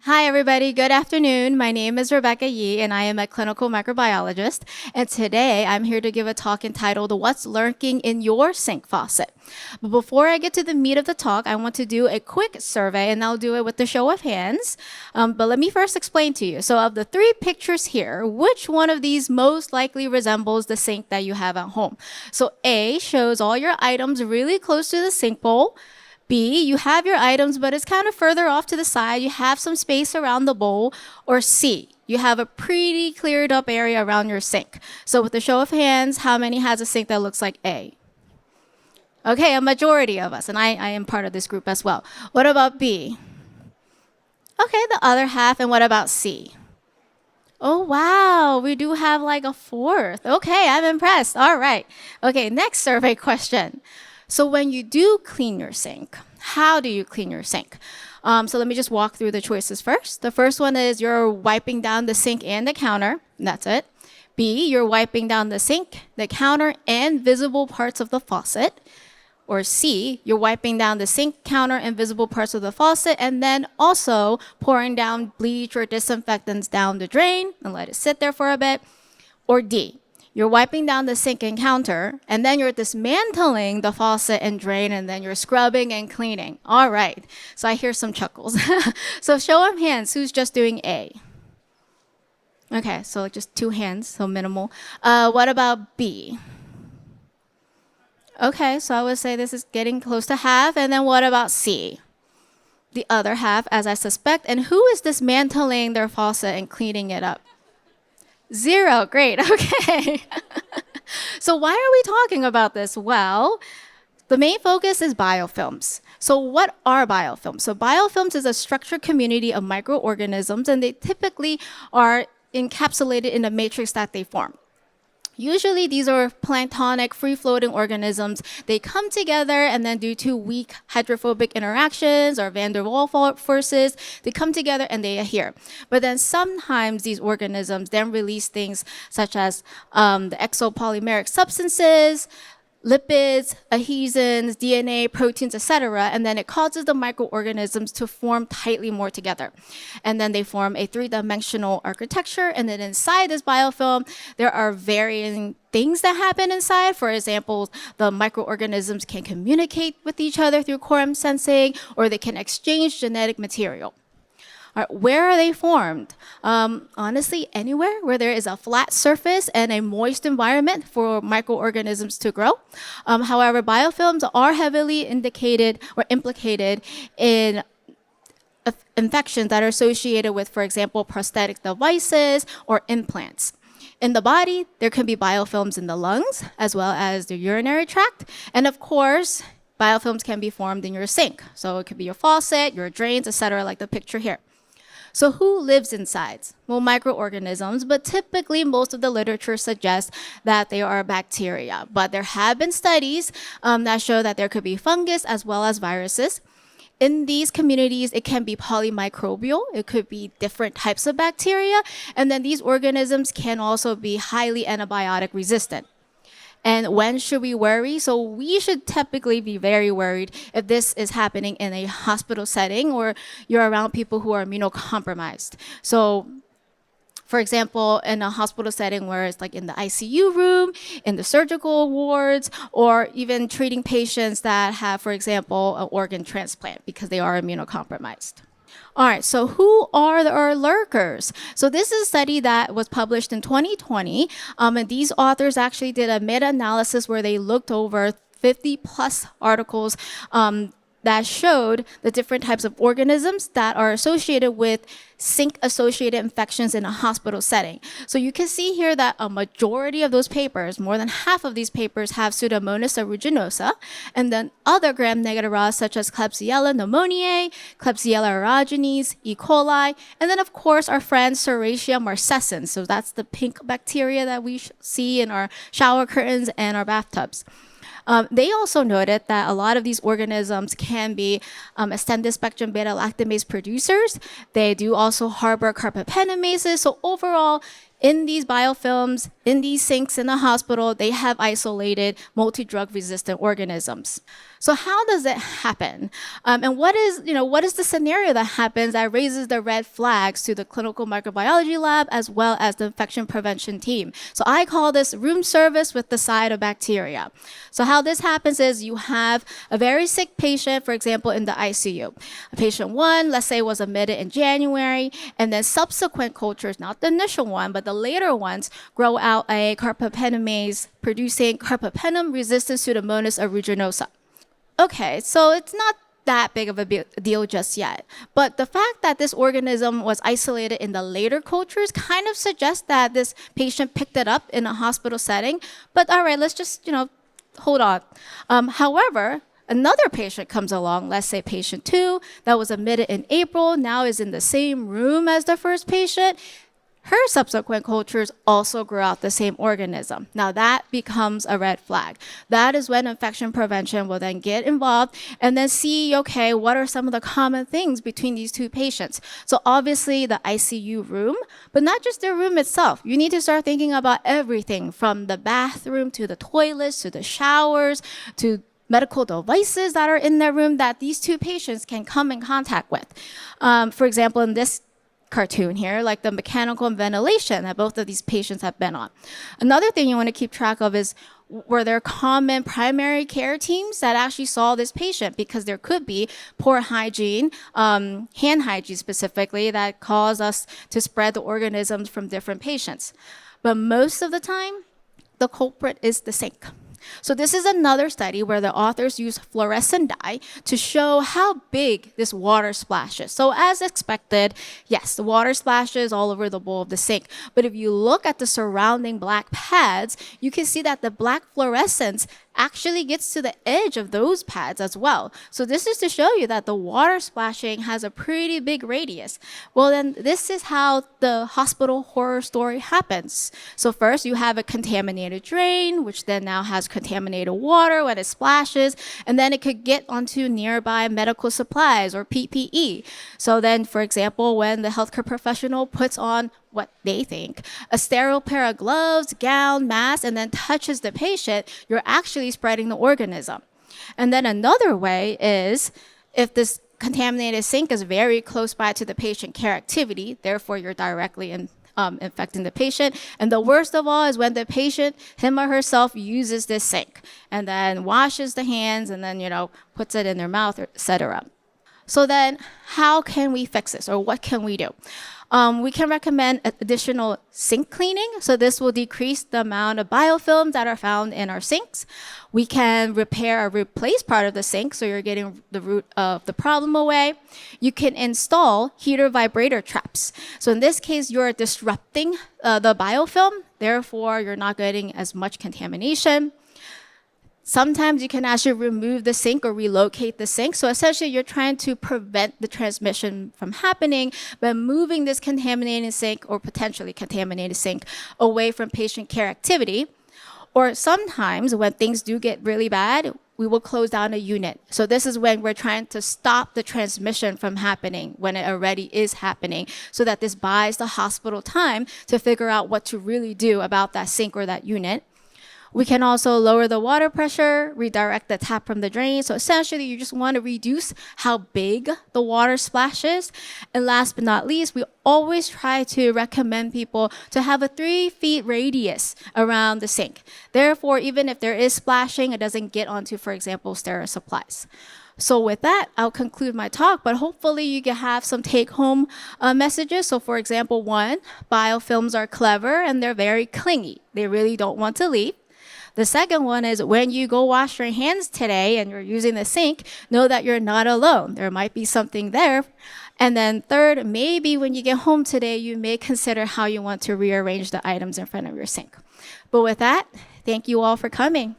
Hi, everybody. Good afternoon. My name is Rebecca Yee, and I am a clinical microbiologist. And today I'm here to give a talk entitled What's Lurking in Your Sink Faucet? But before I get to the meat of the talk, I want to do a quick survey, and I'll do it with the show of hands. But let me first explain to you. So, of the three pictures here, which one of these most likely resembles the sink that you have at home? So, A shows all your items really close to the sink bowl. B, you have your items, but it's kind of further off to the side. You have some space around the bowl. Or C, you have a pretty cleared up area around your sink. So with a show of hands, how many has a sink that looks like A? Okay, a majority of us, and I am part of this group as well. What about B? Okay, the other half, and what about C? Oh, wow, we do have like a fourth. Okay, I'm impressed. All right. Okay, next survey question. So when you do clean your sink, how do you clean your sink? So let me just walk through the choices first. The first one is you're wiping down the sink and the counter. And that's it. B, you're wiping down the sink, the counter, and visible parts of the faucet. Or C, you're wiping down the sink, counter, and visible parts of the faucet, and then also pouring down bleach or disinfectants down the drain and let it sit there for a bit. Or D, you're wiping down the sink and counter, and then you're dismantling the faucet and drain, and then you're scrubbing and cleaning. All right. So I hear some chuckles. So show of hands, who's just doing A? Okay, so just two hands, so minimal. What about B? Okay, so I would say this is getting close to half. And then what about C? The other half, as I suspect. And who is dismantling their faucet and cleaning it up? Zero. Great. Okay. So why are we talking about this? Well, the main focus is biofilms. So what are biofilms? So biofilms is a structured community of microorganisms, and they typically are encapsulated in the matrix that they form. Usually, these are planktonic, free-floating organisms. They come together, and then due to weak hydrophobic interactions or van der Waals forces, they come together and they adhere. But then sometimes these organisms then release things such as the exopolymeric substances, lipids, adhesins, DNA, proteins, etc., and then it causes the microorganisms to form tightly more together. And then they form a three-dimensional architecture, and then inside this biofilm, there are varying things that happen inside. For example, the microorganisms can communicate with each other through quorum sensing, or they can exchange genetic material. All right, where are they formed? Honestly, anywhere where there is a flat surface and a moist environment for microorganisms to grow. However, biofilms are heavily indicated or implicated in infections that are associated with, for example, prosthetic devices or implants. In the body, there can be biofilms in the lungs as well as the urinary tract. And of course, biofilms can be formed in your sink. So it could be your faucet, your drains, etc., like the picture here. So who lives inside? Well, microorganisms, but typically most of the literature suggests that they are bacteria. But there have been studies that show that there could be fungus as well as viruses. In these communities, it can be polymicrobial. It could be different types of bacteria. And then these organisms can also be highly antibiotic resistant. And when should we worry? So we should typically be very worried if this is happening in a hospital setting or you're around people who are immunocompromised. So for example, in a hospital setting where it's like in the ICU room, in the surgical wards, or even treating patients that have, for example, an organ transplant because they are immunocompromised. All right, so who are our lurkers? So this is a study that was published in 2020, and these authors actually did a meta-analysis where they looked over 50 plus articles that showed the different types of organisms that are associated with sink-associated infections in a hospital setting. So you can see here that a majority of those papers, more than half of these papers, have Pseudomonas aeruginosa, and then other gram-negative rods such as Klebsiella pneumoniae, Klebsiella aerogenes, E. coli, and then of course our friend Serratia marcescens. So that's the pink bacteria that we see in our shower curtains and our bathtubs. They also noted that a lot of these organisms can be extended spectrum beta lactamase producers. They do also harbor carbapenemases. So overall, In these biofilms, in these sinks in the hospital, they have isolated multi-drug resistant organisms. So how does it happen? And what is the scenario that happens that raises the red flags to the clinical microbiology lab as well as the infection prevention team? So I call this room service with the side of bacteria. So how this happens is you have a very sick patient, for example, in the ICU. Patient 1, let's say, was admitted in January, and then subsequent cultures, not the initial one, but the later ones, grow out a carbapenemase producing carbapenem-resistant Pseudomonas aeruginosa. Okay, so it's not that big of a deal just yet. But the fact that this organism was isolated in the later cultures kind of suggests that this patient picked it up in a hospital setting. But all right, let's just, hold on. However, another patient comes along, let's say patient 2, that was admitted in April, now is in the same room as the first patient. Her subsequent cultures also grow out the same organism. Now that becomes a red flag. That is when infection prevention will then get involved and then see, okay, what are some of the common things between these two patients? So obviously the ICU room, but not just the room itself. You need to start thinking about everything from the bathroom to the toilets to the showers to medical devices that are in the room that these two patients can come in contact with. For example, in this cartoon here, like the mechanical ventilation that both of these patients have been on. Another thing you want to keep track of is, were there common primary care teams that actually saw this patient? Because there could be poor hygiene, hand hygiene specifically, that cause us to spread the organisms from different patients. But most of the time, the culprit is the sink. So this is another study where the authors use fluorescent dye to show how big this water splash is. So as expected, yes, the water splashes all over the bowl of the sink. But if you look at the surrounding black pads, you can see that the black fluorescence actually gets to the edge of those pads as well. So this is to show you that the water splashing has a pretty big radius. Well, then this is how the hospital horror story happens. So first you have a contaminated drain, which then now has contaminated water when it splashes, and then it could get onto nearby medical supplies or PPE. So then, for example, when the healthcare professional puts on what they think, a sterile pair of gloves, gown, mask, and then touches the patient, you're actually spreading the organism. And then another way is if this contaminated sink is very close by to the patient care activity, therefore you're directly infecting the patient. And the worst of all is when the patient, him or herself, uses this sink and then washes the hands and then, puts it in their mouth, etc. So then how can we fix this, or what can we do? We can recommend additional sink cleaning. So this will decrease the amount of biofilms that are found in our sinks. We can repair or replace part of the sink, so you're getting the root of the problem away. You can install heater vibrator traps. So in this case, you're disrupting the biofilm. Therefore, you're not getting as much contamination. Sometimes you can actually remove the sink or relocate the sink. So essentially, you're trying to prevent the transmission from happening by moving this contaminated sink or potentially contaminated sink away from patient care activity. Or sometimes when things do get really bad, we will close down a unit. So this is when we're trying to stop the transmission from happening when it already is happening, so that this buys the hospital time to figure out what to really do about that sink or that unit. We can also lower the water pressure, redirect the tap from the drain. So essentially, you just want to reduce how big the water splashes. And last but not least, we always try to recommend people to have a 3 feet radius around the sink. Therefore, even if there is splashing, it doesn't get onto, for example, sterile supplies. So with that, I'll conclude my talk, but hopefully you can have some take-home messages. So for example, 1, biofilms are clever and they're very clingy. They really don't want to leave. The second one is, when you go wash your hands today and you're using the sink, know that you're not alone. There might be something there. And then third, maybe when you get home today, you may consider how you want to rearrange the items in front of your sink. But with that, thank you all for coming.